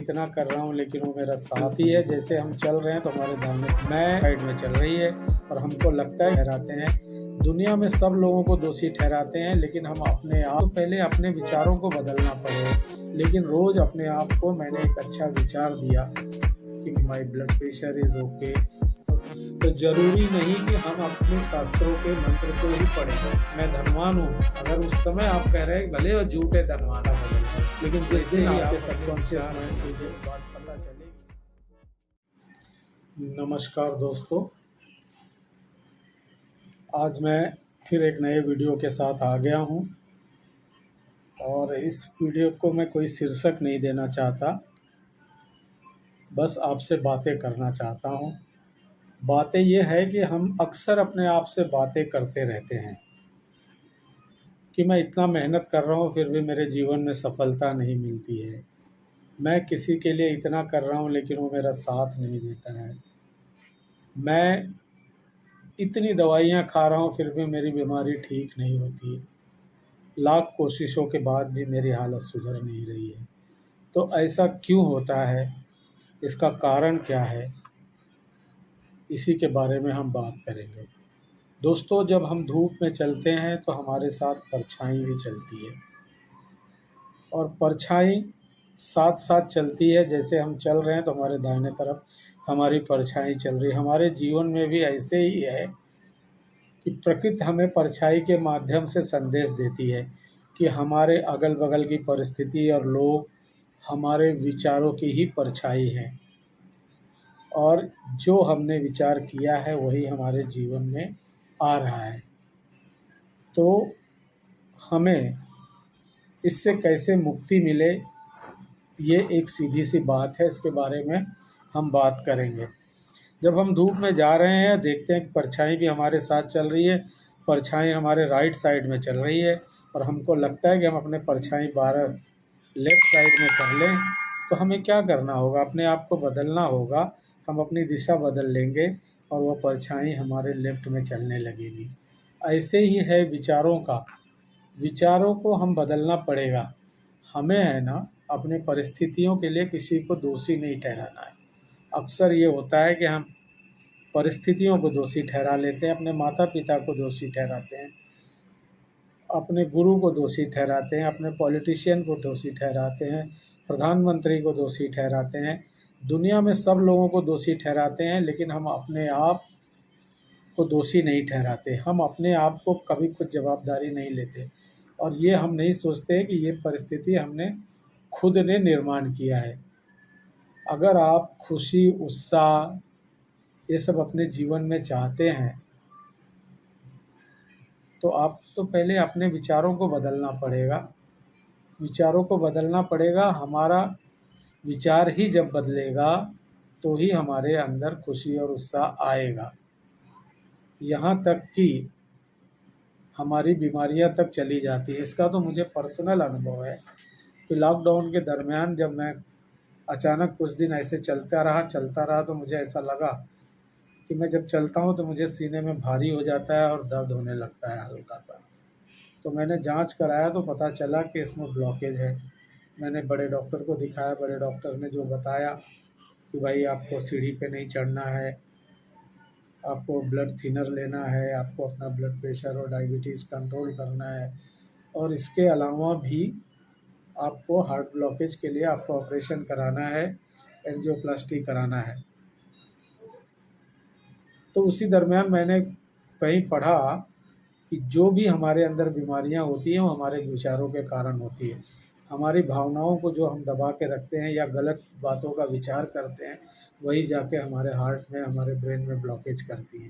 इतना कर रहा हूँ लेकिन वो मेरा साथ ही है। जैसे हम चल रहे हैं तो हमारे दाहिने मैं साइड में चल रही है और हमको लगता है ठहराते हैं। दुनिया में सब लोगों को दोषी ठहराते हैं लेकिन हम अपने आप तो पहले अपने विचारों को बदलना पड़ेगा। लेकिन रोज अपने आप को मैंने एक अच्छा विचार दिया कि माई ब्लड प्रेशर इज ओके। तो जरूरी नहीं कि हम अपने शास्त्रों के मंत्र को ही पढ़ें। मैं धनवान हूँ, अगर उस समय आप कह रहे हैं भले वो झूठ है धनवाना बदल, लेकिन जिस दिन आपके सबकॉन्शियस माइंड को ये बात पता चलेगी। नमस्कार दोस्तों, आज मैं फिर एक नए वीडियो के साथ आ गया हूँ और इस वीडियो को मैं कोई शीर्षक नहीं देना चाहता, बस आपसे बातें करना चाहता हूँ। बातें ये है कि हम अक्सर अपने आप से बातें करते रहते हैं कि मैं इतना मेहनत कर रहा हूँ फिर भी मेरे जीवन में सफलता नहीं मिलती है। मैं किसी के लिए इतना कर रहा हूँ लेकिन वो मेरा साथ नहीं देता है। मैं इतनी दवाइयाँ खा रहा हूँ फिर भी मेरी बीमारी ठीक नहीं होती। लाख कोशिशों के बाद भी मेरी हालत सुधर नहीं रही है। तो ऐसा क्यों होता है, इसका कारण क्या है, इसी के बारे में हम बात करेंगे। दोस्तों, जब हम धूप में चलते हैं तो हमारे साथ परछाई भी चलती है और परछाई साथ साथ चलती है। जैसे हम चल रहे हैं तो हमारे दाहिने तरफ हमारी परछाई चल रही है। हमारे जीवन में भी ऐसे ही है कि प्रकृति हमें परछाई के माध्यम से संदेश देती है कि हमारे अगल बगल की परिस्थिति और लोग हमारे विचारों की ही परछाई हैं और जो हमने विचार किया है वही हमारे जीवन में आ रहा है। तो हमें इससे कैसे मुक्ति मिले, ये एक सीधी सी बात है, इसके बारे में हम बात करेंगे। जब हम धूप में जा रहे हैं देखते हैं कि परछाई भी हमारे साथ चल रही है, परछाई हमारे राइट साइड में चल रही है और हमको लगता है कि हम अपने परछाई 12 लेफ्ट साइड में कर लें। तो हमें क्या करना होगा, अपने आप को बदलना होगा। हम अपनी दिशा बदल लेंगे और वह परछाई हमारे लेफ्ट में चलने लगेगी। ऐसे ही है विचारों का, विचारों को हम बदलना पड़ेगा। हमें है ना अपने परिस्थितियों के लिए किसी को दोषी नहीं ठहराना है। अक्सर ये होता है कि हम परिस्थितियों को दोषी ठहरा लेते हैं, अपने माता पिता को दोषी ठहराते हैं, अपने गुरु को दोषी ठहराते हैं, अपने पॉलिटिशियन को दोषी ठहराते हैं, प्रधानमंत्री को दोषी ठहराते हैं, दुनिया में सब लोगों को दोषी ठहराते हैं। लेकिन हम अपने आप को दोषी नहीं ठहराते। हम अपने आप को कभी कुछ जवाबदारी नहीं लेते और ये हम नहीं सोचते कि ये परिस्थिति हमने खुद ने निर्माण किया है। अगर आप खुशी, उत्साह ये सब अपने जीवन में चाहते हैं तो आप तो पहले अपने विचारों को बदलना पड़ेगा। विचारों को बदलना पड़ेगा। हमारा विचार ही जब बदलेगा तो ही हमारे अंदर खुशी और उत्साह आएगा। यहाँ तक कि हमारी बीमारियाँ तक चली जाती है। इसका तो मुझे पर्सनल अनुभव है कि लॉकडाउन के दरमियान जब मैं अचानक कुछ दिन ऐसे चलता रहा तो मुझे ऐसा लगा कि मैं जब चलता हूँ तो मुझे सीने में भारी हो जाता है और दर्द होने लगता है हल्का सा। तो मैंने जांच कराया तो पता चला कि इसमें ब्लॉकेज है। मैंने बड़े डॉक्टर को दिखाया। बड़े डॉक्टर ने जो बताया कि भाई आपको सीढ़ी पे नहीं चढ़ना है, आपको ब्लड थिनर लेना है, आपको अपना ब्लड प्रेशर और डायबिटीज़ कंट्रोल करना है और इसके अलावा भी आपको हार्ट ब्लॉकेज के लिए आपको ऑपरेशन कराना है, एंजियोप्लास्टी कराना है। तो उसी दरमियान मैंने कहीं पढ़ा कि जो भी हमारे अंदर बीमारियां होती हैं वो हमारे विचारों के कारण होती है। हमारी भावनाओं को जो हम दबा के रखते हैं या गलत बातों का विचार करते हैं वही जाके हमारे हार्ट में, हमारे ब्रेन में ब्लॉकेज करती है।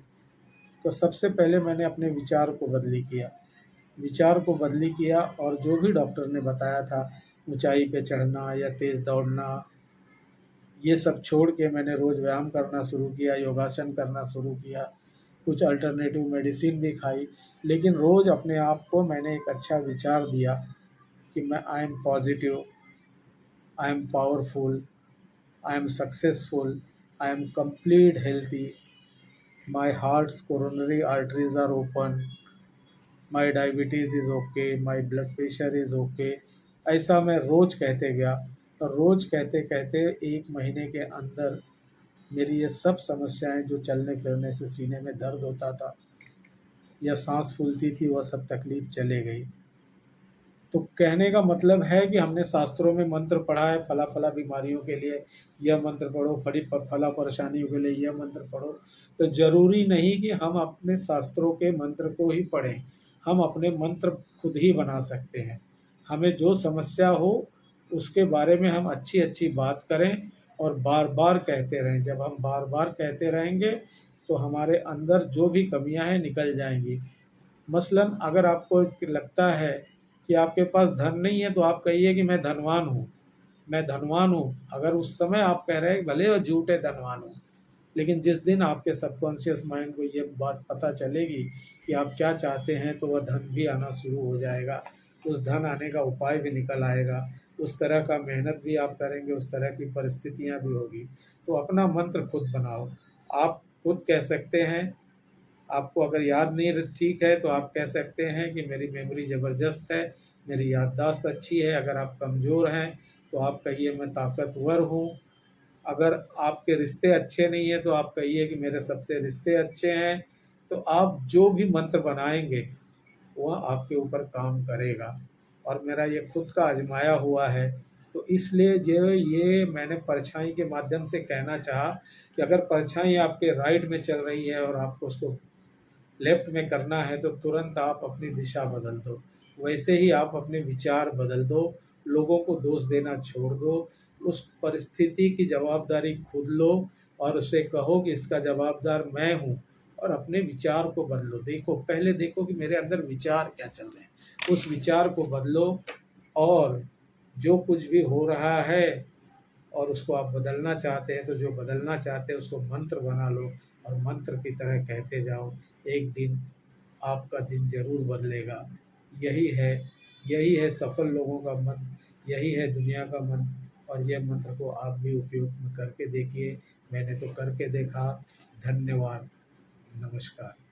तो सबसे पहले मैंने अपने विचार को बदली किया और जो भी डॉक्टर ने बताया था, ऊंचाई पे चढ़ना या तेज़ दौड़ना, ये सब छोड़ के मैंने रोज़ व्यायाम करना शुरू किया, योगासन करना शुरू किया, कुछ अल्टरनेटिव मेडिसिन भी खाई। लेकिन रोज़ अपने आप को मैंने एक अच्छा विचार दिया कि मैं I am positive, I am powerful, I am successful, I am complete healthy, my heart's coronary arteries are open, my diabetes is okay, my blood pressure is okay. ऐसा मैं रोज़ कहते गया तो रोज़ कहते कहते 1 महीने के अंदर मेरी ये सब समस्याएं, जो चलने फिरने से सीने में दर्द होता था या सांस फूलती थी, वह सब तकलीफ चले गई। तो कहने का मतलब है कि हमने शास्त्रों में मंत्र पढ़ा है, फला फला बीमारियों के लिए यह मंत्र पढ़ो, फला परेशानियों के लिए यह मंत्र पढ़ो। तो ज़रूरी नहीं कि हम अपने शास्त्रों के मंत्र को ही पढ़ें, हम अपने मंत्र खुद ही बना सकते हैं। हमें जो समस्या हो उसके बारे में हम अच्छी अच्छी बात करें और बार बार कहते रहें। जब हम बार बार कहते रहेंगे तो हमारे अंदर जो भी कमियां हैं निकल जाएंगी। मसलन अगर आपको लगता है कि आपके पास धन नहीं है, तो आप कहिए कि मैं धनवान हूँ, मैं धनवान हूँ। अगर उस समय आप कह रहे हैं, भले वो झूठे धनवान हूँ, लेकिन जिस दिन आपके सबकॉन्शियस माइंड को ये बात पता चलेगी कि आप क्या चाहते हैं, तो वह धन भी आना शुरू हो जाएगा। उस धन आने का उपाय भी निकल आएगा। उस तरह का मेहनत भी आप करेंगे, उस तरह की परिस्थितियाँ भी होगी। तो अपना मंत्र खुद बनाओ। आप खुद कह सकते हैं, आपको अगर याद नहीं ठीक है तो आप कह सकते हैं कि मेरी मेमोरी ज़बरदस्त है, मेरी याददाश्त अच्छी है। अगर आप कमज़ोर हैं तो आप कहिए मैं ताकतवर हूँ। अगर आपके रिश्ते अच्छे नहीं हैं तो आप कहिए कि मेरे सबसे रिश्ते अच्छे हैं। तो आप जो भी मंत्र बनाएंगे वह आपके ऊपर काम करेगा। और मेरा ये खुद का आजमाया हुआ है, तो इसलिए जो ये मैंने परछाई के माध्यम से कहना चाहा कि अगर परछाई आपके राइट में चल रही है और आपको उसको लेफ्ट में करना है, तो तुरंत आप अपनी दिशा बदल दो। वैसे ही आप अपने विचार बदल दो, लोगों को दोष देना छोड़ दो, उस परिस्थिति की जवाबदारी खुद लो और उसे कहो कि इसका जवाबदार मैं हूँ, और अपने विचार को बदलो। देखो, पहले देखो कि मेरे अंदर विचार क्या चल रहे हैं, उस विचार को बदलो। और जो कुछ भी हो रहा है और उसको आप बदलना चाहते हैं, तो जो बदलना चाहते हैं उसको मंत्र बना लो और मंत्र की तरह कहते जाओ। एक दिन आपका दिन ज़रूर बदलेगा। यही है यही है सफल लोगों का मंत्र, यही है दुनिया का मंत्र। और यह मंत्र को आप भी उपयोग में करके देखिए। मैंने तो करके देखा। धन्यवाद। नमस्कार।